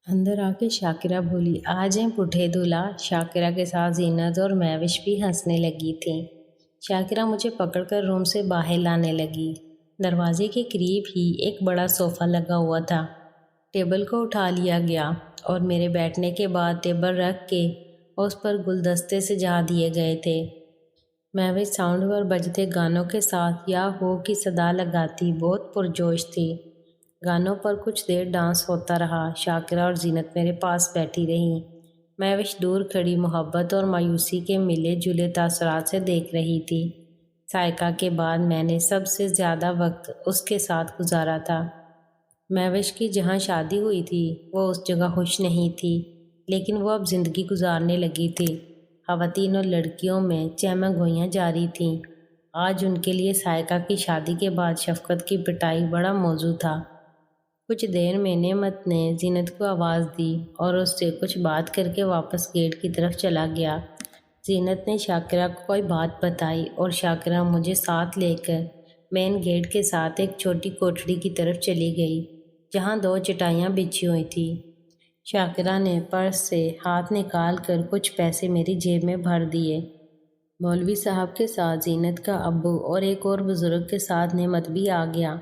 अंदर आके शाकिरा बोली, आ जाएं पुठे दूल्हा। शाकिरा के साथ जीनत और महविश भी हंसने लगी थी। शाकिरा मुझे पकड़कर रूम से बाहर लाने लगी। दरवाजे के करीब ही एक बड़ा सोफ़ा लगा हुआ था। टेबल को उठा लिया गया और मेरे बैठने के बाद टेबल रख के उस पर गुलदस्ते सजा दिए गए थे। महविश साउंड पर बजते गानों के साथ या हो की सदा लगाती बहुत पुरजोश थी। गानों पर कुछ देर डांस होता रहा। शाकिरा और जीनत मेरे पास बैठी रहीं। महविश दूर खड़ी मोहब्बत और मायूसी के मिले जुले तासरात से देख रही थी। सायका के बाद मैंने सबसे ज़्यादा वक्त उसके साथ गुजारा था। महविश की जहाँ शादी हुई थी वो उस जगह खुश नहीं थी, लेकिन वो अब ज़िंदगी गुजारने लगी थी। ख़वातीन और लड़कियों में चहमगोइयाँ जारी थीं। आज उनके लिए सायका की शादी के बाद शफकत की पिटाई बड़ा मौजू था। कुछ देर में नेमत ने जीनत को आवाज़ दी और उससे कुछ बात करके वापस गेट की तरफ चला गया। जीनत ने शाकिरा को कोई बात बताई और शाकिरा मुझे साथ लेकर मेन गेट के साथ एक छोटी कोठड़ी की तरफ चली गई, जहाँ 2 चटाइयाँ बिछी हुई थी। शाकिरा ने पर्स से हाथ निकाल कर कुछ पैसे मेरी जेब में भर दिए। मौलवी साहब के साथ जीनत का अब्बू और एक और बुज़ुर्ग के साथ नेमत भी आ गया।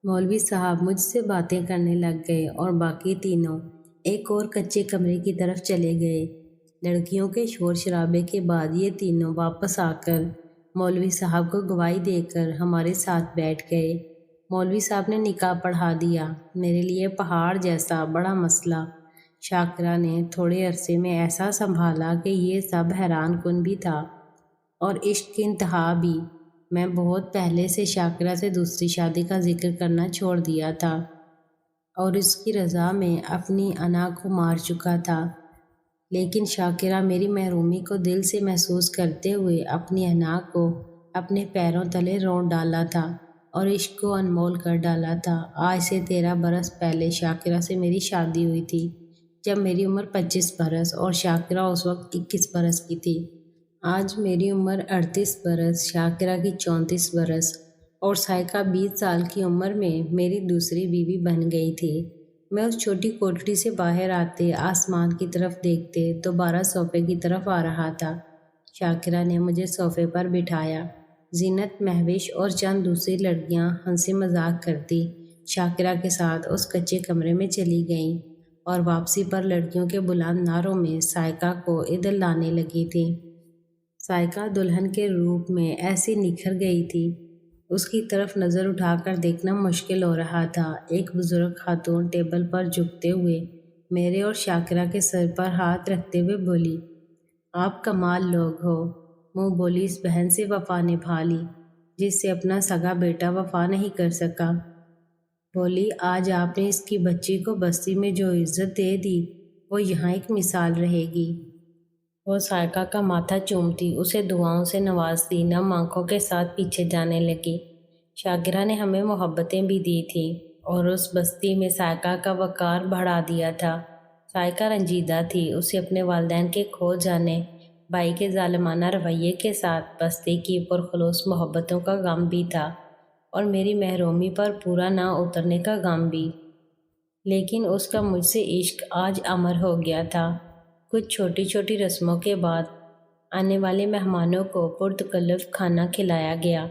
मौलवी साहब मुझसे बातें करने लग गए और बाकी तीनों एक और कच्चे कमरे की तरफ चले गए। लड़कियों के शोर शराबे के बाद ये तीनों वापस आकर मौलवी साहब को गवाही देकर हमारे साथ बैठ गए। मौलवी साहब ने निकाह पढ़ा दिया। मेरे लिए पहाड़ जैसा बड़ा मसला। शाकिरा ने थोड़े अरसे में ऐसा संभाला कि ये सब हैरान कुन भी था और इश्क की इंतहा भी। मैं बहुत पहले से शाकिरा से दूसरी शादी का जिक्र करना छोड़ दिया था और उसकी रज़ा में अपनी अना को मार चुका था, लेकिन शाकिरा मेरी महरूमी को दिल से महसूस करते हुए अपनी अना को अपने पैरों तले रोंद डाला था और इश्क को अनमोल कर डाला था। आज से 13 बरस पहले शाकिरा से मेरी शादी हुई थी, जब मेरी उम्र 25 बरस और शाकिरा उस वक्त 21 बरस की थी। आज मेरी उम्र 38 बरस, शाकिरा की 34 बरस और सायका 20 साल की उम्र में मेरी दूसरी बीवी बन गई थी। मैं उस छोटी कोठरी से बाहर आते आसमान की तरफ देखते दोबारा सोफे की तरफ आ रहा था। शाकिरा ने मुझे सोफे पर बिठाया। जीनत, महविश और चंद दूसरी लड़कियां हंसी मजाक करती शाकिरा के साथ उस कच्चे कमरे में चली गईं और वापसी पर लड़कियों के बुलंद नारों में सायका को इधर लाने लगी थी। सायका दुल्हन के रूप में ऐसी निखर गई थी, उसकी तरफ नज़र उठाकर देखना मुश्किल हो रहा था। एक बुजुर्ग खातून टेबल पर झुकते हुए मेरे और शाकिरा के सर पर हाथ रखते हुए बोली, आप कमाल लोग हो। मुँह बोली इस बहन से वफा निभा ली जिससे अपना सगा बेटा वफा नहीं कर सका। बोली, आज आपने इसकी बच्ची को बस्ती में जो इज्जत दे दी वो यहाँ एक मिसाल रहेगी। वो सायका का माथा चूमती उसे दुआओं से नवाजती, नम आंखों के साथ पीछे जाने लगी। शाकिरा ने हमें मोहब्बतें भी दी थी और उस बस्ती में सायका का वकार बढ़ा दिया था। सायका रंजीदा थी, उसे अपने वालिदैन के खो जाने, भाई के जालिमाना रवैये के साथ बस्ती की पुरखलूस मोहब्बतों का गम भी था और मेरी महरूमी पर पूरा ना उतरने का गम भी। लेकिन उसका मुझसे इश्क आज अमर हो गया था। कुछ छोटी छोटी रस्मों के बाद आने वाले मेहमानों को पुरतकल्लुफ़ खाना खिलाया गया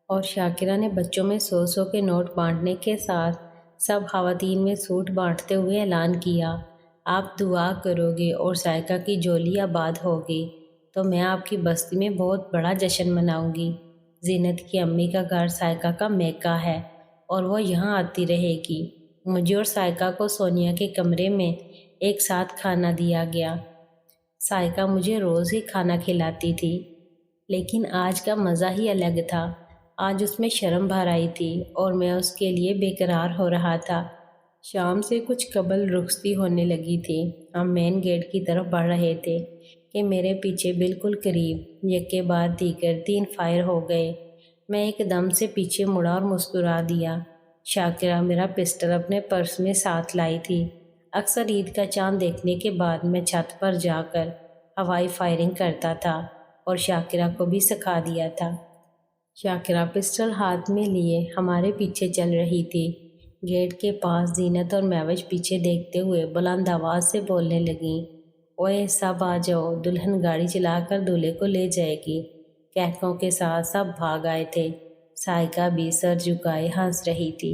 और शाकिरा ने बच्चों में 100-100 के नोट बांटने के साथ सब ख़वातीन में सूट बांटते हुए ऐलान किया, आप दुआ करोगे और सायका की जोली आबाद होगी तो मैं आपकी बस्ती में बहुत बड़ा जश्न मनाऊंगी। जीनत की अम्मी का घर सायका का मैका है और वो यहाँ आती रहेगी। मुझे और सायका को सोनिया के कमरे में एक साथ खाना दिया गया। सायका मुझे रोज़ ही खाना खिलाती थी, लेकिन आज का मज़ा ही अलग था। आज उसमें शर्म भर आई थी और मैं उसके लिए बेकरार हो रहा था। शाम से कुछ कबल रुखसती होने लगी थी। हम मेन गेट की तरफ बढ़ रहे थे कि मेरे पीछे बिल्कुल करीब यके बाद दीगर 3 फायर हो गए। मैं एकदम से पीछे मुड़ा और मुस्कुरा दिया। शाकिरा मेरा पिस्टल अपने पर्स में साथ लाई थी। अक्सर ईद का चांद देखने के बाद मैं छत पर जाकर हवाई फायरिंग करता था और शाकिरा को भी सिखा दिया था। शाकिरा पिस्टल हाथ में लिए हमारे पीछे चल रही थी। गेट के पास जीनत और महविश पीछे देखते हुए बुलंद आवाज़ से बोलने लगीं, ओए सब आ जाओ, दुल्हन गाड़ी चलाकर दूल्हे को ले जाएगी। कहकों के साथ सब भाग आए थे। साइका भी सर झुकाए हंस रही थी।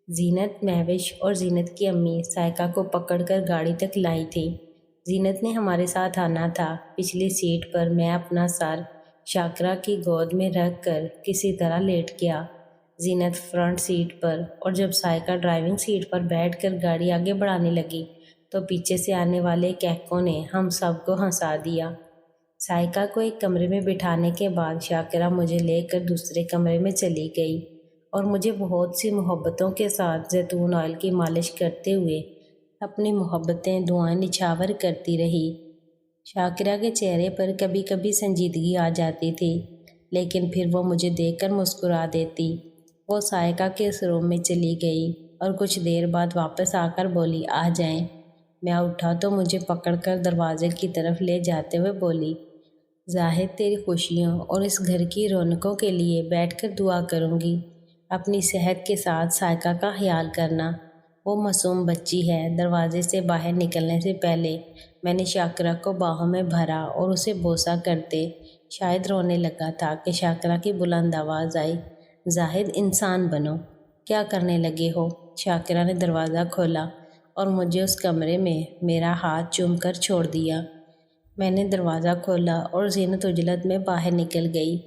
जीनत, महविश और जीनत की अम्मी साइका को पकड़कर गाड़ी तक लाई थी। जीनत ने हमारे साथ आना था। पिछली सीट पर मैं अपना सर शाकरा की गोद में रख कर किसी तरह लेट गया, जीनत फ्रंट सीट पर, और जब साइका ड्राइविंग सीट पर बैठकर गाड़ी आगे बढ़ाने लगी तो पीछे से आने वाले कहकों ने हम सबको हंसा दिया। साइका को एक कमरे में बिठाने के बाद शाकिरा मुझे लेकर दूसरे कमरे में चली गई और मुझे बहुत सी मोहब्बतों के साथ जैतून ऑयल की मालिश करते हुए अपनी मोहब्बतें दुआएं निछावर करती रही। शाकिरा के चेहरे पर कभी कभी संजीदगी आ जाती थी, लेकिन फिर वो मुझे देखकर मुस्कुरा देती। वो साइका के उस रूम में चली गई और कुछ देर बाद वापस आकर बोली, आ जाएं। मैं उठा तो मुझे पकड़कर दरवाजे की तरफ ले जाते हुए बोली, जाहिद तेरी खुशियों और इस घर की रौनकों के लिए बैठकर दुआ करूँगी। अपनी सेहत के साथ साइका का ख्याल करना, वो मासूम बच्ची है। दरवाजे से बाहर निकलने से पहले मैंने शाकिरा को बाहों में भरा और उसे बोसा करते शायद रोने लगा था कि शाकिरा की बुलंद आवाज़ आई, जाहिद इंसान बनो, क्या करने लगे हो। शाकिरा ने दरवाज़ा खोला और मुझे उस कमरे में मेरा हाथ चूम कर छोड़ दिया। मैंने दरवाज़ा खोला और जीनत उजलत में बाहर निकल गई।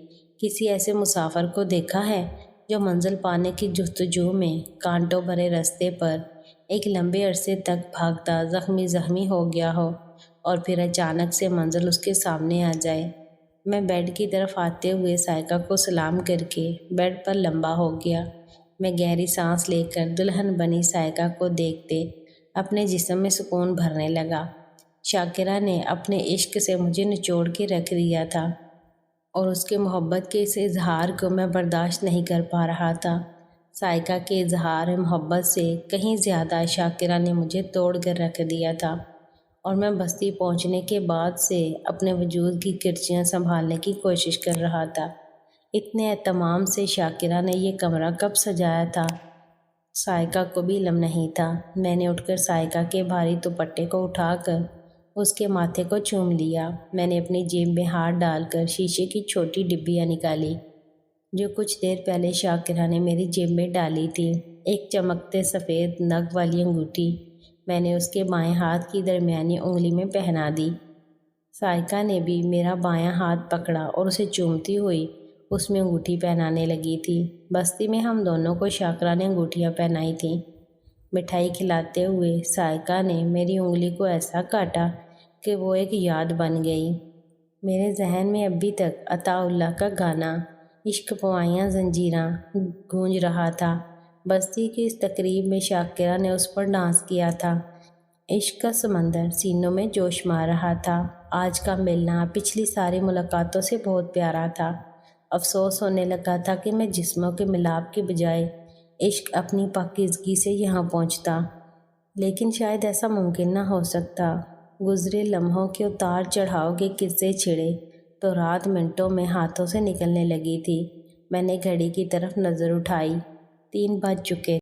किसी ऐसे मुसाफिर को देखा है जो मंजिल पाने की जुस्तजू में कांटों भरे रास्ते पर एक लंबे अरसे तक भागता जख्मी हो गया हो और फिर अचानक से मंजिल उसके सामने आ जाए। मैं बेड की तरफ आते हुए साइका को सलाम करके बेड पर लंबा हो गया। मैं गहरी सांस लेकर दुल्हन बनी साइका को देखते अपने जिस्म में सुकून भरने लगा। शाकिरा ने अपने इश्क से मुझे निचोड़ के रख दिया था और उसके मोहब्बत के इस इजहार को मैं बर्दाश्त नहीं कर पा रहा था। साइका के इजहार मोहब्बत से कहीं ज़्यादा शाकिरा ने मुझे तोड़ कर रख दिया था और मैं बस्ती पहुंचने के बाद से अपने वजूद की किरचियाँ संभालने की कोशिश कर रहा था। इतने एहतमाम से शाकिरा ने यह कमरा कब सजाया था, साइका को भी इल्म नहीं था। मैंने उठकर साइका के भारी दुपट्टे को उठाकर उसके माथे को चूम लिया। मैंने अपनी जेब में हाथ डालकर शीशे की छोटी डिब्बियाँ निकाली जो कुछ देर पहले शाकिरा ने मेरी जेब में डाली थी। एक चमकते सफ़ेद नग वाली अंगूठी मैंने उसके बाएं हाथ की दरमियानी उंगली में पहना दी। साइका ने भी मेरा बायां हाथ पकड़ा और उसे चूमती हुई उसमें अंगूठी पहनाने लगी थी। बस्ती में हम दोनों को शाकिरा ने अंगूठियाँ पहनाई थीं। मिठाई खिलाते हुए साइका ने मेरी उंगली को ऐसा काटा कि वो एक याद बन गई। मेरे जहन में अभी तक अताउल्लाह का गाना इश्क पवाइयाँ जंजीरां गूंज रहा था। बस्ती की इस तकरीब में शाकिरा ने उस पर डांस किया था। इश्क का समंदर सीनों में जोश मार रहा था। आज का मिलना पिछली सारी मुलाकातों से बहुत प्यारा था। अफसोस होने लगा था कि मैं जिस्मों के मिलाप के बजाय इश्क अपनी पाकीज़गी से यहाँ पहुँचता, लेकिन शायद ऐसा मुमकिन ना हो सकता। गुज़रे लम्हों के उतार चढ़ाव के किस्से छिड़े तो रात मिनटों में हाथों से निकलने लगी थी। मैंने घड़ी की तरफ नज़र उठाई, 3 बज चुके